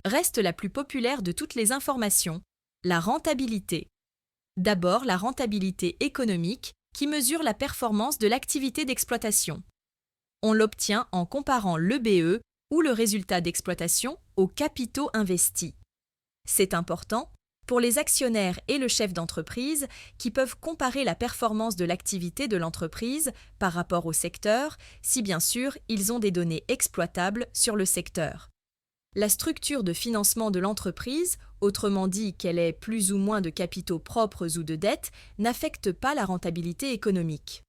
reste la plus populaire de toutes les informations, la rentabilité. D'abord, la rentabilité économique qui mesure la performance de l'activité d'exploitation. On l'obtient en comparant l'EBE ou le résultat d'exploitation aux capitaux investis. C'est important pour les actionnaires et le chef d'entreprise qui peuvent comparer la performance de l'activité de l'entreprise par rapport au secteur, si bien sûr ils ont des données exploitables sur le secteur. La structure de financement de l'entreprise, autrement dit qu'elle ait plus ou moins de capitaux propres ou de dettes, n'affecte pas la rentabilité économique.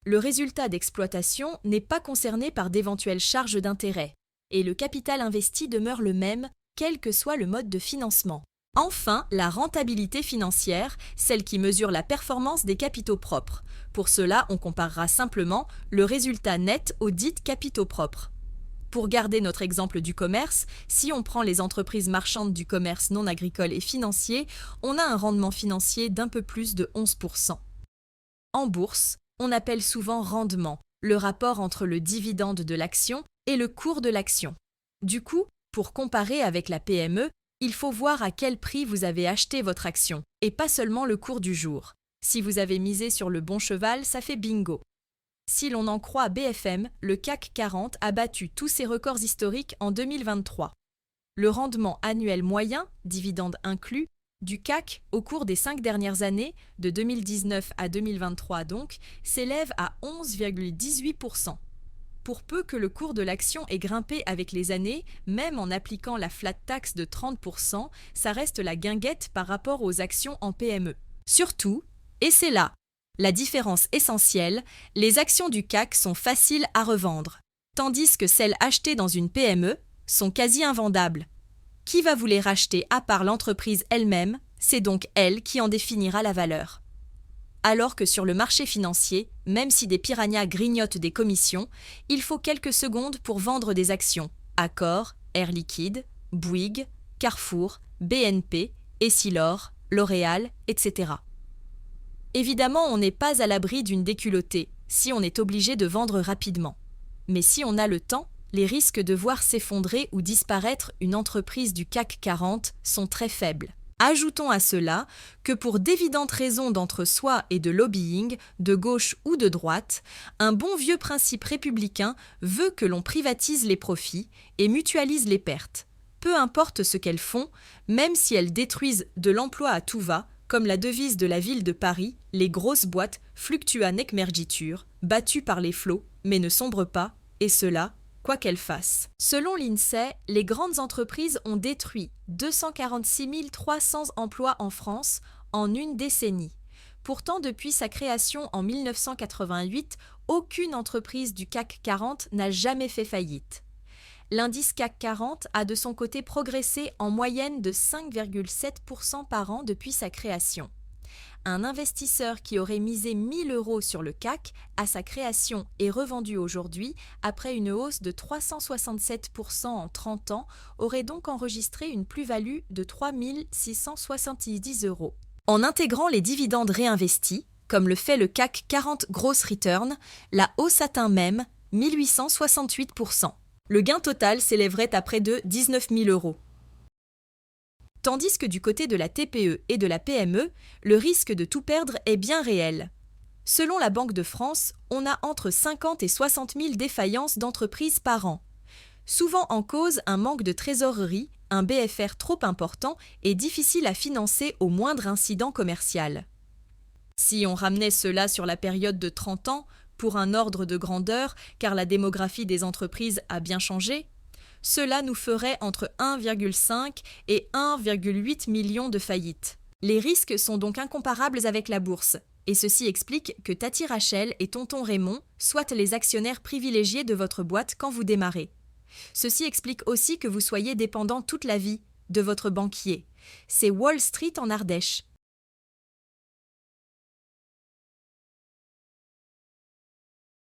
Le résultat d'exploitation n'est pas concerné par d'éventuelles charges d'intérêt, et le capital investi demeure le même, quel que soit le mode de financement. Enfin, la rentabilité financière, celle qui mesure la performance des capitaux propres. Pour cela, on comparera simplement le résultat net aux dits capitaux propres. Pour garder notre exemple du commerce, si on prend les entreprises marchandes du commerce non agricole et financier, on a un rendement financier d'un peu plus de 11%. En bourse, on appelle souvent rendement le rapport entre le dividende de l'action et le cours de l'action. Du coup, pour comparer avec la PME, il faut voir à quel prix vous avez acheté votre action, et pas seulement le cours du jour. Si vous avez misé sur le bon cheval, ça fait bingo. Si l'on en croit BFM, le CAC 40 a battu tous ses records historiques en 2023. Le rendement annuel moyen, dividende inclus, du CAC au cours des 5 dernières années, de 2019 à 2023 donc, s'élève à 11,18%. Pour peu que le cours de l'action ait grimpé avec les années, même en appliquant la flat tax de 30%, ça reste la guinguette par rapport aux actions en PME. Surtout, et c'est là la différence essentielle, les actions du CAC sont faciles à revendre, tandis que celles achetées dans une PME sont quasi invendables. Qui va vous les racheter à part l'entreprise elle-même? C'est donc elle qui en définira la valeur. Alors que sur le marché financier, même si des piranhas grignotent des commissions, il faut quelques secondes pour vendre des actions. Accor, Air Liquide, Bouygues, Carrefour, BNP, Essilor, L'Oréal, etc. Évidemment, on n'est pas à l'abri d'une déculottée, si on est obligé de vendre rapidement. Mais si on a le temps, les risques de voir s'effondrer ou disparaître une entreprise du CAC 40 sont très faibles. Ajoutons à cela que pour d'évidentes raisons d'entre-soi et de lobbying, de gauche ou de droite, un bon vieux principe républicain veut que l'on privatise les profits et mutualise les pertes. Peu importe ce qu'elles font, même si elles détruisent de l'emploi à tout va, comme la devise de la ville de Paris, les grosses boîtes fluctua nec mergitur, battues par les flots, mais ne sombrent pas, et cela, quoi qu'elles fassent. Selon l'INSEE, les grandes entreprises ont détruit 246 300 emplois en France en une décennie. Pourtant, depuis sa création en 1988, aucune entreprise du CAC 40 n'a jamais fait faillite. L'indice CAC 40 a de son côté progressé en moyenne de 5,7% par an depuis sa création. Un investisseur qui aurait misé 1 000 € sur le CAC à sa création est revendu aujourd'hui, après une hausse de 367% en 30 ans, aurait donc enregistré une plus-value de 3 670 €. En intégrant les dividendes réinvestis, comme le fait le CAC 40 Gross Return, la hausse atteint même 1868%. Le gain total s'élèverait à près de 19 000 €. Tandis que du côté de la TPE et de la PME, le risque de tout perdre est bien réel. Selon la Banque de France, on a entre 50 et 60 000 défaillances d'entreprises par an. Souvent en cause un manque de trésorerie, un BFR trop important et difficile à financer au moindre incident commercial. Si on ramenait cela sur la période de 30 ans, pour un ordre de grandeur, car la démographie des entreprises a bien changé, cela nous ferait entre 1,5 et 1,8 million de faillites. Les risques sont donc incomparables avec la bourse, et ceci explique que Tati Rachel et Tonton Raymond soient les actionnaires privilégiés de votre boîte quand vous démarrez. Ceci explique aussi que vous soyez dépendant toute la vie de votre banquier. C'est Wall Street en Ardèche.